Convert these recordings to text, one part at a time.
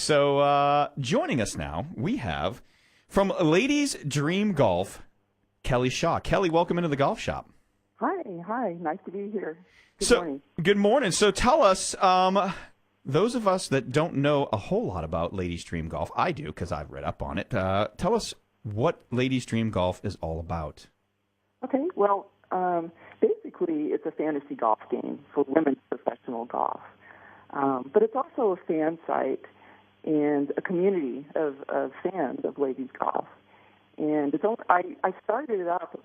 So joining us now, we have from Ladies Dream Golf, Kelley Shaw. Kelley, welcome into the golf shop. Hi. Nice to be here. Good morning. Good morning. So tell us, those of us that don't know a whole lot about Ladies Dream Golf, I do because I've read up on it. Tell us what Ladies Dream Golf is all about. Okay, well, basically it's a fantasy golf game for women's professional golf. But it's also a fan site and a community of fans of ladies golf. And I started it up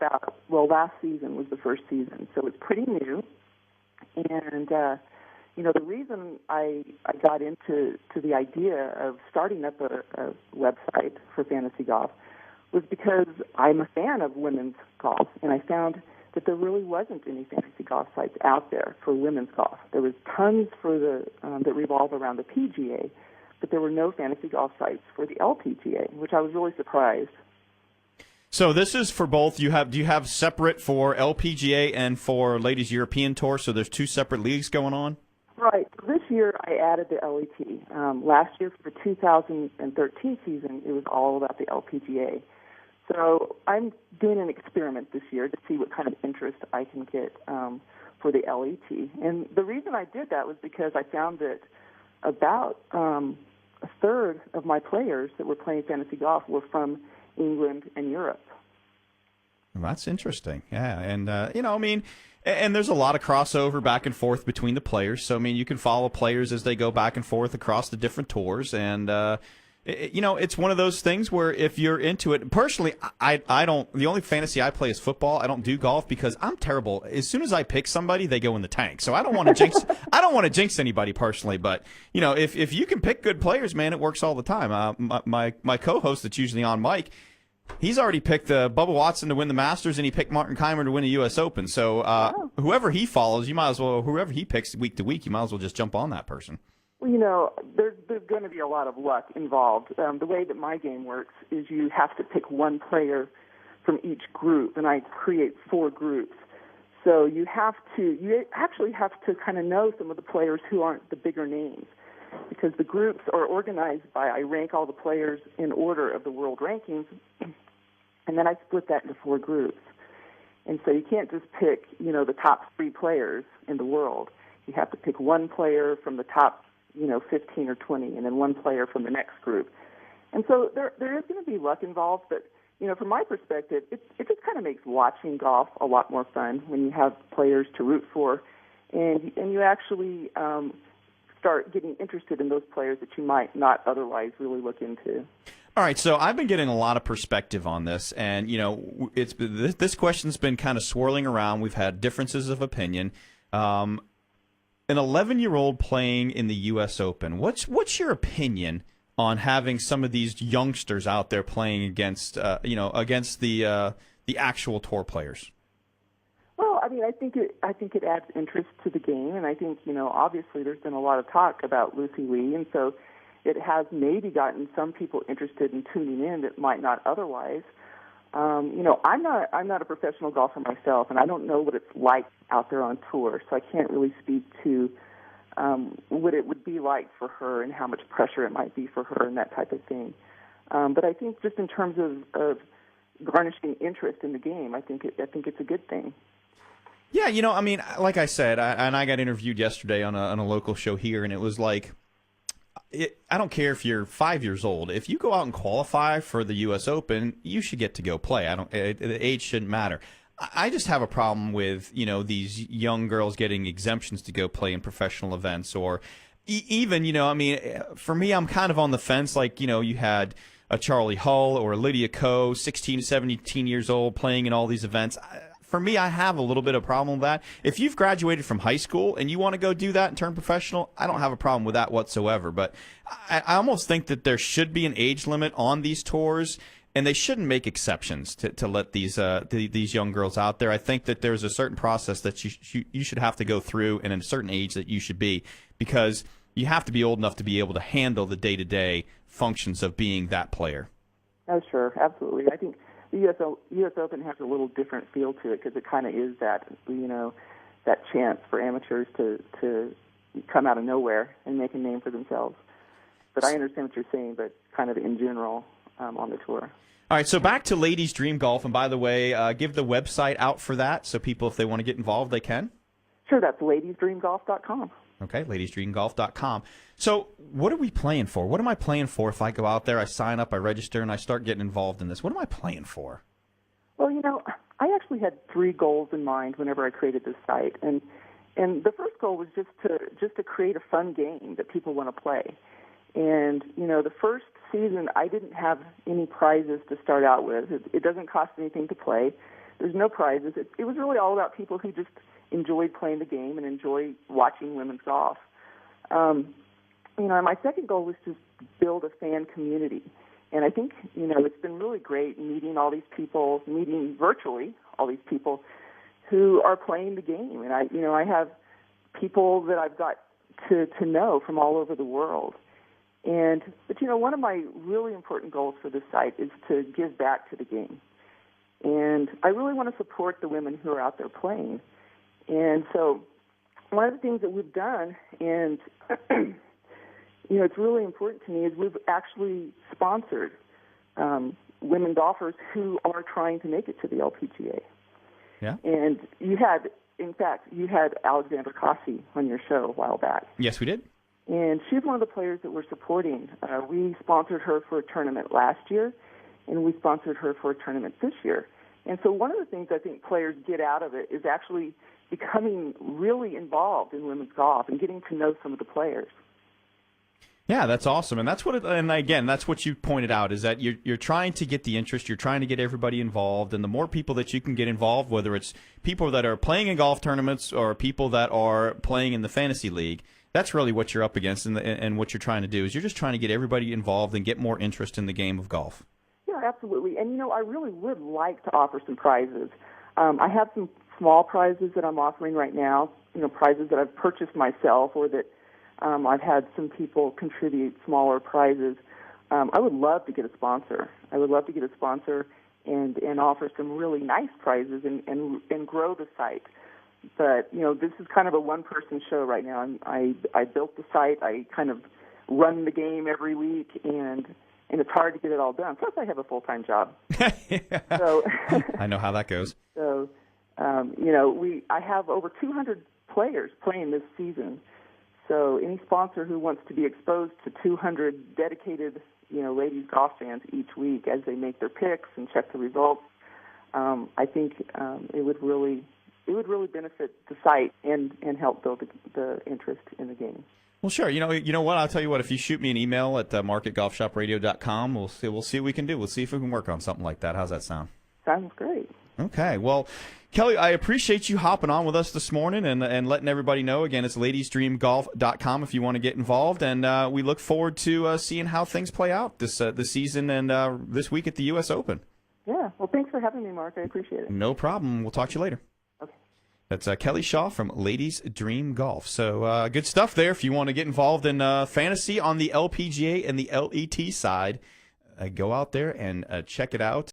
last season was the first season, so it's pretty new. And, the reason I got into the idea of starting up a website for fantasy golf was because I'm a fan of women's golf, and I found that there really wasn't any fantasy golf sites out there for women's golf. There was tons for that revolve around the PGA, but there were no fantasy golf sites for the LPGA, which I was really surprised. So this is for both. Do you have separate for LPGA and for Ladies European Tour? So there's two separate leagues going on? Right. This year I added the LET. Last year for the 2013 season, it was all about the LPGA. So I'm doing an experiment this year to see what kind of interest I can get for the LET. And the reason I did that was because I found that about a third of my players that were playing fantasy golf were from England and Europe. Well, that's interesting. Yeah, and and there's a lot of crossover back and forth between the players. So you can follow players as they go back and forth across the different tours, and it's one of those things where if you're into it, personally, I don't. The only fantasy I play is football. I don't do golf because I'm terrible. As soon as I pick somebody, they go in the tank. So I don't want to jinx. I don't want to jinx anybody personally. But if you can pick good players, man, it works all the time. My co-host that's usually on, Mike, he's already picked Bubba Watson to win the Masters, and he picked Martin Keimer to win the U.S. Open. So whoever he follows, whoever he picks week to week, you might as well just jump on that person. Well, there's going to be a lot of luck involved. The way that my game works is you have to pick one player from each group, and I create 4 groups. So you actually have to kind of know some of the players who aren't the bigger names, because the groups are organized by I rank all the players in order of the world rankings, and then I split that into 4 groups. And so you can't just pick, the top 3 players in the world. You have to pick one player from the top 15 or 20, and then one player from the next group. And so there is going to be luck involved, but, from my perspective, it just kind of makes watching golf a lot more fun when you have players to root for, and you actually start getting interested in those players that you might not otherwise really look into. All right, so I've been getting a lot of perspective on this, and, this question's been kind of swirling around. We've had differences of opinion. An 11-year-old playing in the U.S. Open. What's your opinion on having some of these youngsters out there playing against the actual tour players? Well, I think it adds interest to the game, and I think obviously there's been a lot of talk about Lucy Lee, and so it has maybe gotten some people interested in tuning in that might not otherwise. I'm not a professional golfer myself, and I don't know what it's like out there on tour, so I can't really speak to what it would be like for her and how much pressure it might be for her and that type of thing. But I think just in terms of garnishing interest in the game, I think it's a good thing. Yeah, like I said, I got interviewed yesterday on a local show here, and it was like, I don't care if you're 5 years old. If you go out and qualify for the U.S. Open, you should get to go play. The age shouldn't matter. I just have a problem with these young girls getting exemptions to go play in professional events, or even for me, I'm kind of on the fence. Like you had a Charlie Hull or a Lydia Ko, 16, 17 years old, playing in all these events. For me, I have a little bit of a problem with that. If you've graduated from high school and you want to go do that and turn professional, I don't have a problem with that whatsoever. But I almost think that there should be an age limit on these tours, and they shouldn't make exceptions to let these young girls out there. I think that there's a certain process that you should have to go through, and at a certain age that you should be, because you have to be old enough to be able to handle the day-to-day functions of being that player. Oh, sure, absolutely. I think the U.S. Open has a little different feel to it because it kind of is that chance for amateurs to come out of nowhere and make a name for themselves. But I understand what you're saying, but kind of in general on the tour. All right, so back to Ladies Dream Golf, and by the way, give the website out for that so people, if they want to get involved, they can. Sure, that's ladiesdreamgolf.com. Okay, ladiesdreamgolf.com. So what are we playing for? What am I playing for if I go out there, I sign up, I register, and I start getting involved in this? What am I playing for? Well, I actually had 3 goals in mind whenever I created this site, and the first goal was just to create a fun game that people want to play. And the first season I didn't have any prizes to start out with. It doesn't cost anything to play. There's no prizes. It was really all about people who just enjoyed playing the game and enjoy watching women's golf. My second goal was to build a fan community. And I think, it's been really great meeting all these people, meeting virtually all these people who are playing the game. And I have people that I've got to know from all over the world. But one of my really important goals for this site is to give back to the game. And I really want to support the women who are out there playing. And so one of the things that we've done, and it's really important to me, is we've actually sponsored women golfers who are trying to make it to the LPGA. Yeah. And you had Alexandra Cossey on your show a while back. Yes, we did. And she's one of the players that we're supporting. We sponsored her for a tournament last year, and we sponsored her for a tournament this year. And so one of the things I think players get out of it is actually becoming really involved in women's golf and getting to know some of the players. Yeah, that's awesome, and that's what you pointed out, is that you're trying to get the interest, you're trying to get everybody involved, and the more people that you can get involved, whether it's people that are playing in golf tournaments or people that are playing in the fantasy league, that's really what you're up against, and what you're trying to do is you're just trying to get everybody involved and get more interest in the game of golf. Yeah, absolutely, and I really would like to offer some prizes. I have some small prizes that I'm offering right now, prizes that I've purchased myself or that I've had some people contribute smaller prizes. I would love to get a sponsor. I would love to get a sponsor and offer some really nice prizes and grow the site. But, this is kind of a one-person show right now. I built the site. I kind of run the game every week, and it's hard to get it all done. Plus, I have a full-time job. So I know how that goes. So, I have over 200 players playing this season. So any sponsor who wants to be exposed to 200 dedicated, ladies golf fans each week as they make their picks and check the results, I think it would really benefit the site and help build the interest in the game. Well, sure. You know what? I'll tell you what. If you shoot me an email at marketgolfshopradio.com, we'll see what we can do. We'll see if we can work on something like that. How's that sound? Sounds great. Okay. Well, Kelley, I appreciate you hopping on with us this morning and letting everybody know. Again, it's ladiesdreamgolf.com if you want to get involved, and we look forward to seeing how things play out this season and this week at the U.S. Open. Yeah. Well, thanks for having me, Mark. I appreciate it. No problem. We'll talk to you later. Okay. That's Kelley Shaw from Ladies Dream Golf. So good stuff there. If you want to get involved in fantasy on the LPGA and the LET side, go out there and check it out.